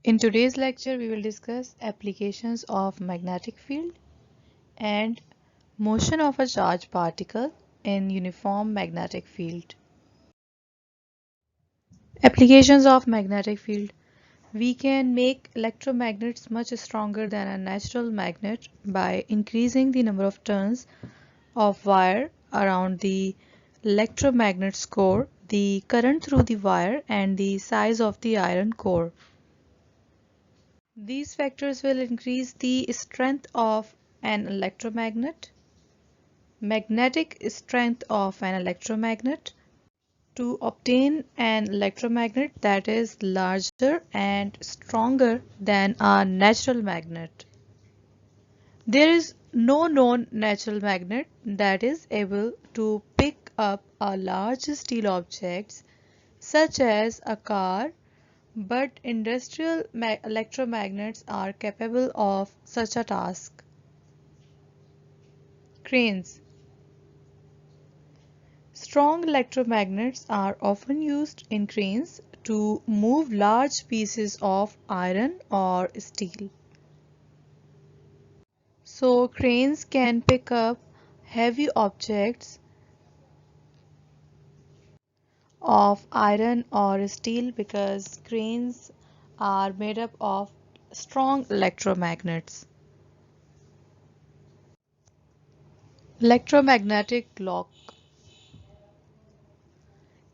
In today's lecture, we will discuss applications of magnetic field and motion of a charged particle in uniform magnetic field. Applications of magnetic field. We can make electromagnets much stronger than a natural magnet by increasing the number of turns of wire around the electromagnet's core, the current through the wire, and the size of the iron core. These factors will increase the strength of an electromagnet, magnetic strength of an electromagnet. To obtain an electromagnet that is larger and stronger than a natural magnet. There is no known natural magnet that is able to pick up a large steel objects such as a car, but industrial electromagnets are capable of such a task. Cranes. Strong electromagnets are often used in cranes to move large pieces of iron or steel. So cranes can pick up heavy objects of iron or steel because cranes are made up of strong electromagnets. Electromagnetic lock.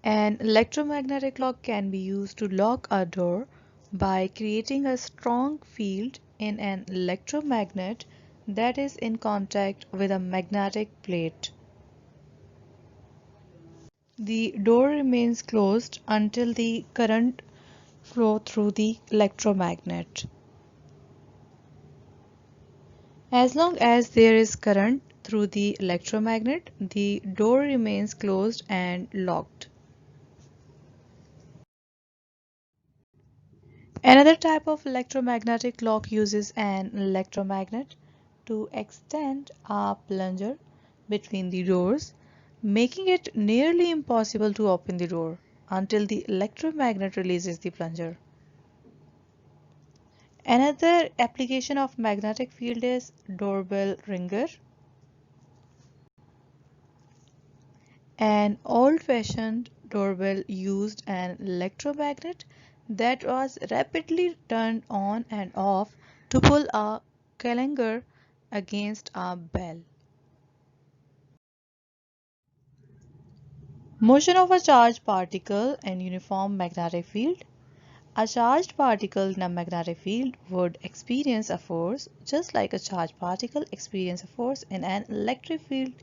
An electromagnetic lock can be used to lock a door by creating a strong field in an electromagnet that is in contact with a magnetic plate. The door remains closed until the current flows through the electromagnet. As long as there is current through the electromagnet, the door remains closed and locked. Another type of electromagnetic lock uses an electromagnet to extend a plunger between the doors, making it nearly impossible to open the door until the electromagnet releases the plunger. Another application of magnetic field is doorbell ringer. An old-fashioned doorbell used an electromagnet that was rapidly turned on and off to pull a clanger against a bell. Motion of a charged particle in uniform magnetic field. A charged particle in a magnetic field would experience a force just like a charged particle experiences a force in an electric field.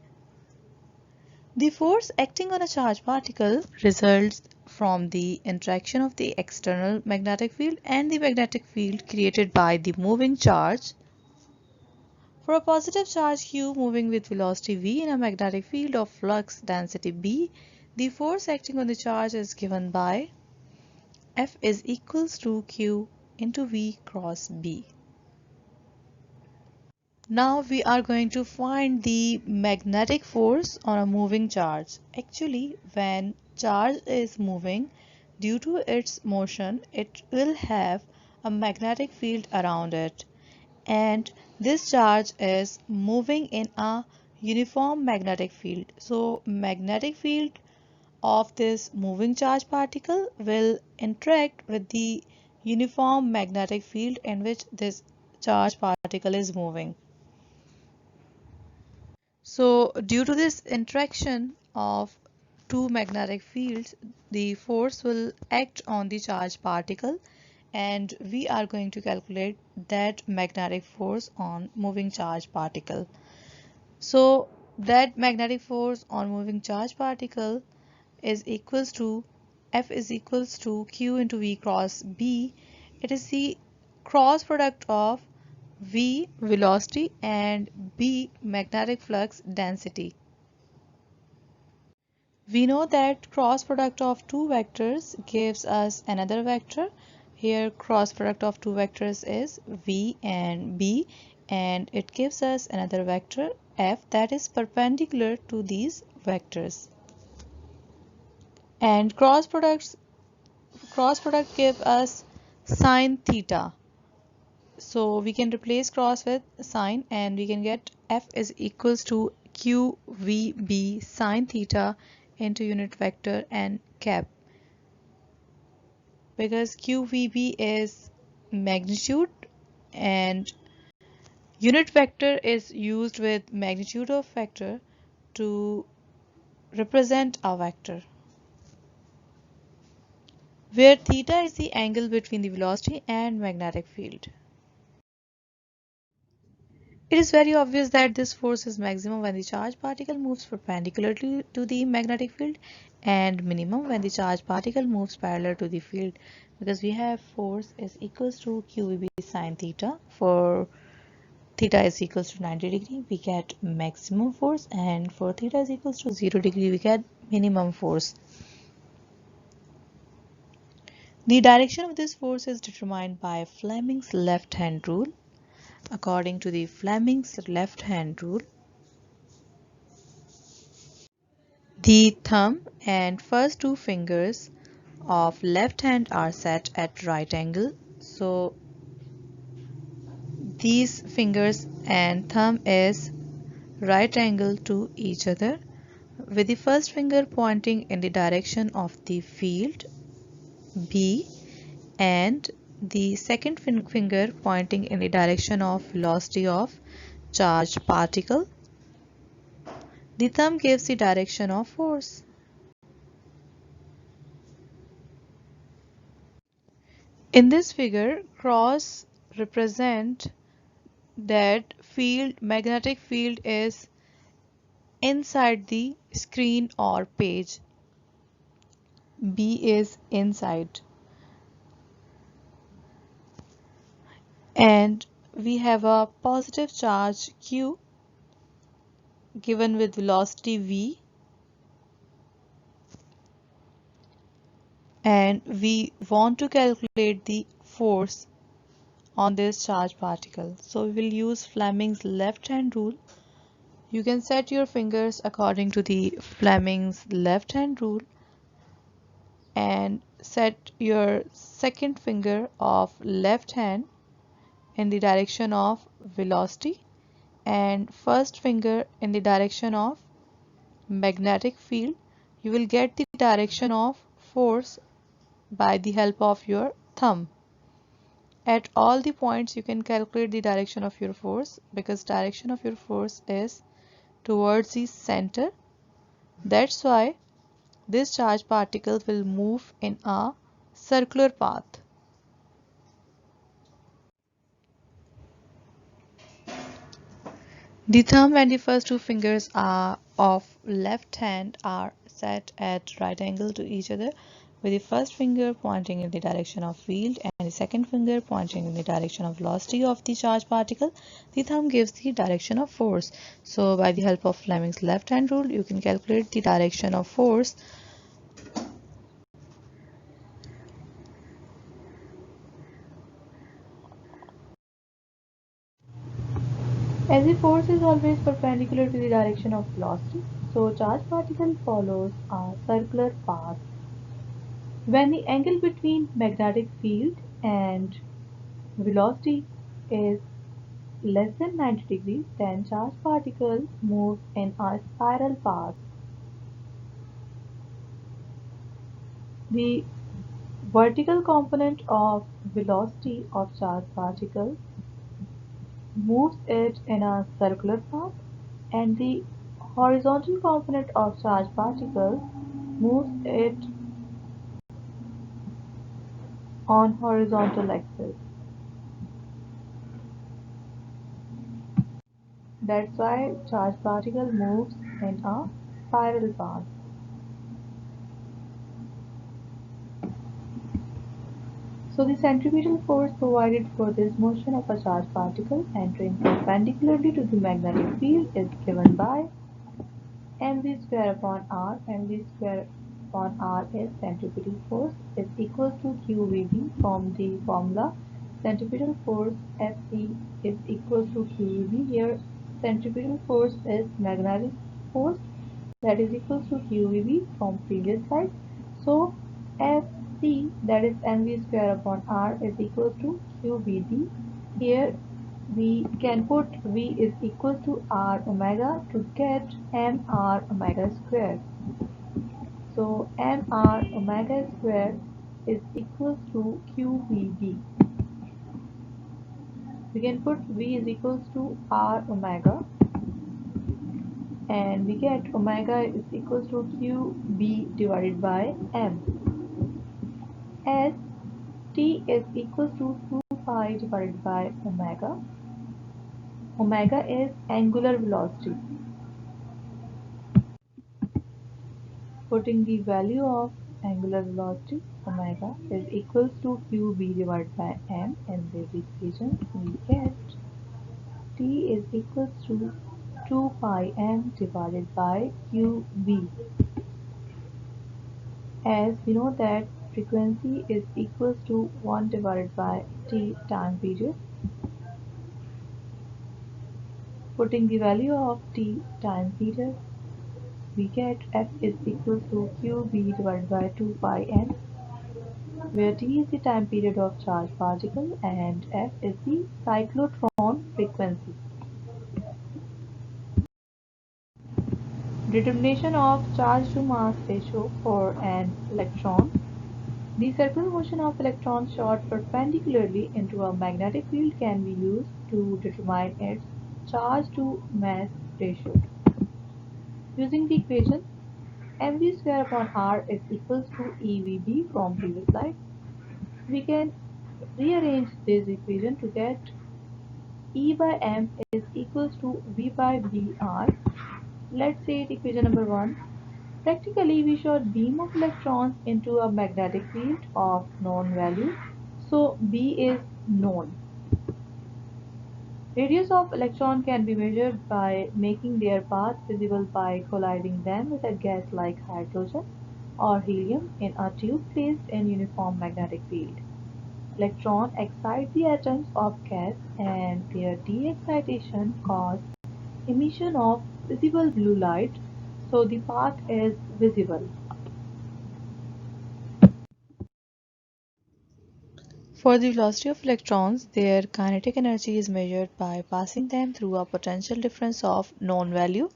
The force acting on a charged particle results from the interaction of the external magnetic field and the magnetic field created by the moving charge. For a positive charge q moving with velocity v in a magnetic field of flux density B, the force acting on the charge is given by F is equals to q into v cross B. Now we are going to find the magnetic force on a moving charge. Actually, when charge is moving, due to its motion, it will have a magnetic field around it. And this charge is moving in a uniform magnetic field. So, magnetic field of this moving charge particle will interact with the uniform magnetic field in which this charge particle is moving. So due to this interaction of two magnetic fields, the force will act on the charged particle, and we are going to calculate that magnetic force on moving charged particle. So that magnetic force on moving charged particle is equals to F is equals to Q into V cross B. It is the cross product of V velocity and B magnetic flux density. We know that cross product of two vectors gives us another vector. Here cross product of two vectors is V and B, and it gives us another vector F that is perpendicular to these vectors. And cross product gives us sine theta. So we can replace cross with sine and we can get F is equals to QVB sine theta into unit vector and cap, because QVB is magnitude and unit vector is used with magnitude of vector to represent a vector, where theta is the angle between the velocity and magnetic field. It is very obvious that this force is maximum when the charged particle moves perpendicularly to the magnetic field and minimum when the charged particle moves parallel to the field, because we have force is equals to QVB sine theta. For theta is equals to 90 degree, we get maximum force, and for theta is equals to 0 degree, we get minimum force. The direction of this force is determined by Fleming's left hand rule. According to the Fleming's left hand rule, the thumb and first two fingers of left hand are set at right angle. So these fingers and thumb is right angle to each other, with the first finger pointing in the direction of the field B and the second finger pointing in the direction of velocity of charged particle. The thumb gives the direction of force. In this figure, cross represent that field, magnetic field is inside the screen or page. B is inside. And we have a positive charge Q given with velocity V, and we want to calculate the force on this charged particle. So we will use Fleming's left hand rule. You can set your fingers according to the Fleming's left hand rule and set your second finger of left hand in the direction of velocity and first finger in the direction of magnetic field. You will get the direction of force by the help of your thumb. At all the points you can calculate the direction of your force, because direction of your force is towards the center. That's why this charged particle will move in a circular path. The thumb and the first two fingers of left hand are set at right angle to each other, with the first finger pointing in the direction of field and the second finger pointing in the direction of velocity of the charged particle. The thumb gives the direction of force. So by the help of Fleming's left hand rule, you can calculate the direction of force. As the force is always perpendicular to the direction of velocity, so charged particle follows a circular path. When the angle between magnetic field and velocity is less than 90 degrees, then charged particle moves in a spiral path. The vertical component of velocity of charged particle moves it in a circular path, and the horizontal component of charged particle moves it on horizontal axis. That's why charged particle moves in a spiral path. So the centripetal force provided for this motion of a charged particle entering perpendicularly to the magnetic field is given by mv square upon r. Mv square upon r is centripetal force, is equal to qvb from the formula centripetal force Fe is equal to qvb. Here centripetal force is magnetic force, that is equal to qvb from previous slide. So F see that is mv square upon r is equal to qvd. Here we can put v is equal to r omega to get mr omega square. So mr omega square is equal to qvd. We can put v is equals to r omega and we get omega is equals to qb divided by m, as t is equals to 2 pi divided by omega. Omega is angular velocity. Putting the value of angular velocity omega is equals to qb divided by m in this equation, we get t is equals to 2 pi m divided by qb, as we know that frequency is equals to 1 divided by t time period. Putting the value of t time period, we get f is equals to qb divided by 2 pi m, where t is the time period of charged particle and f is the cyclotron frequency. Determination of charge to mass ratio for an electron. The circular motion of electrons shot perpendicularly into a magnetic field can be used to determine its charge to mass ratio. Using the equation mv square upon r is equals to evb from previous slide, we can rearrange this equation to get E by m is equals to v by br. Let's say equation number 1. Practically, we shot beam of electrons into a magnetic field of known value, so B is known. Radius of electron can be measured by making their path visible by colliding them with a gas like hydrogen or helium in a tube placed in uniform magnetic field. Electrons excite the atoms of gas and their de-excitation causes emission of visible blue light, so the path is visible. For the velocity of electrons, their kinetic energy is measured by passing them through a potential difference of known value.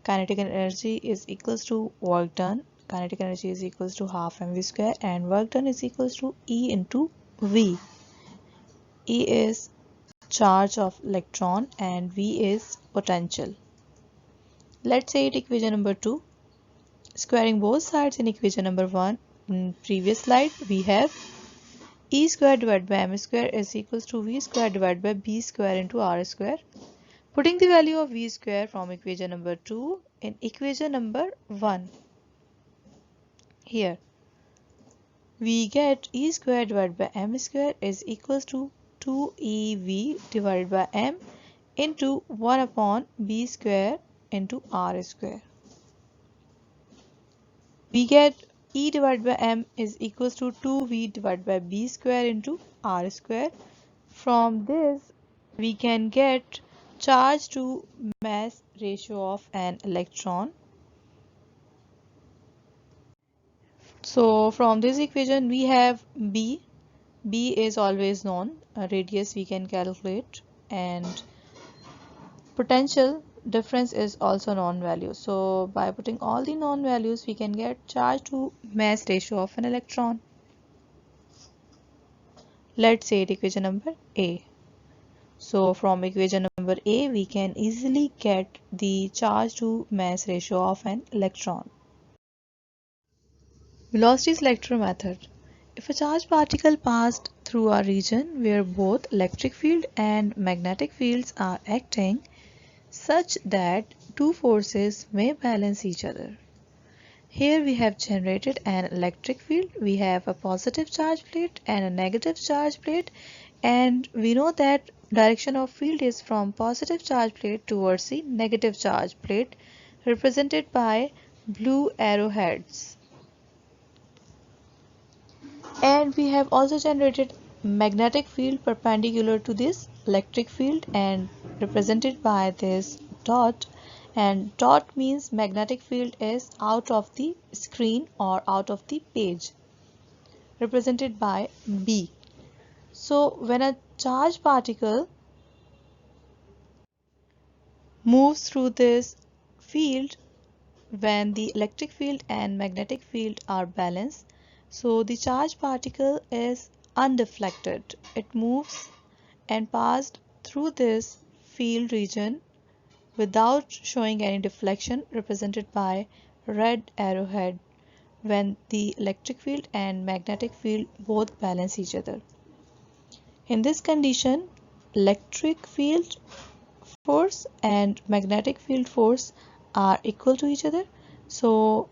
Kinetic energy is equals to work done. Kinetic energy is equals to half mv square and work done is equals to E into V. E is charge of electron and V is potential. Let's say equation number 2. Squaring both sides in equation number 1. In previous slide we have E square divided by m square is equals to v square divided by b square into r square. Putting the value of v square from equation number 2 in equation number 1. Here we get E square divided by m square is equals to 2ev divided by m into 1 upon b square into r square. We get E divided by m is equals to 2v divided by b square into r square. From this we can get charge to mass ratio of an electron. So from this equation we have B. B is always known. A radius we can calculate and potential difference is also known value. So by putting all the known values we can get charge to mass ratio of an electron. Let's say equation number A. So from equation number A we can easily get the charge to mass ratio of an electron. Velocity selector method. If a charged particle passed through a region where both electric field and magnetic fields are acting such that two forces may balance each other. Here we have generated an electric field. We have a positive charge plate and a negative charge plate, and we know that direction of field is from positive charge plate towards the negative charge plate, represented by blue arrowheads. And we have also generated magnetic field perpendicular to this electric field and represented by this dot, and dot means magnetic field is out of the screen or out of the page. represented by B. So when a charged particle moves through this field, when the electric field and magnetic field are balanced, so the charged particle is undeflected. It moves and passed through this field region without showing any deflection, represented by red arrowhead, when the electric field and magnetic field both balance each other. In this condition, electric field force and magnetic field force are equal to each other. So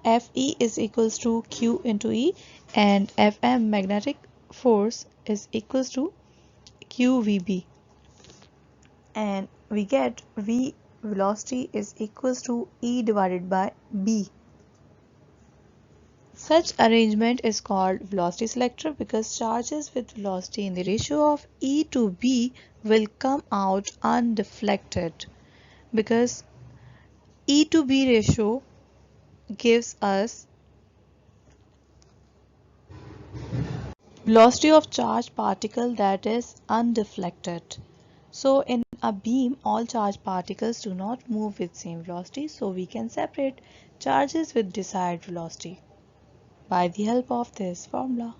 Fe is equals to Q into E, and Fm magnetic force is equals to QVB, and we get V velocity is equals to E divided by B. Such arrangement is called velocity selector because charges with velocity in the ratio of E to B will come out undeflected, because E to B ratio gives us velocity of charged particle that is undeflected. So in a beam, all charged particles do not move with same velocity, so we can separate charges with desired velocity by the help of this formula.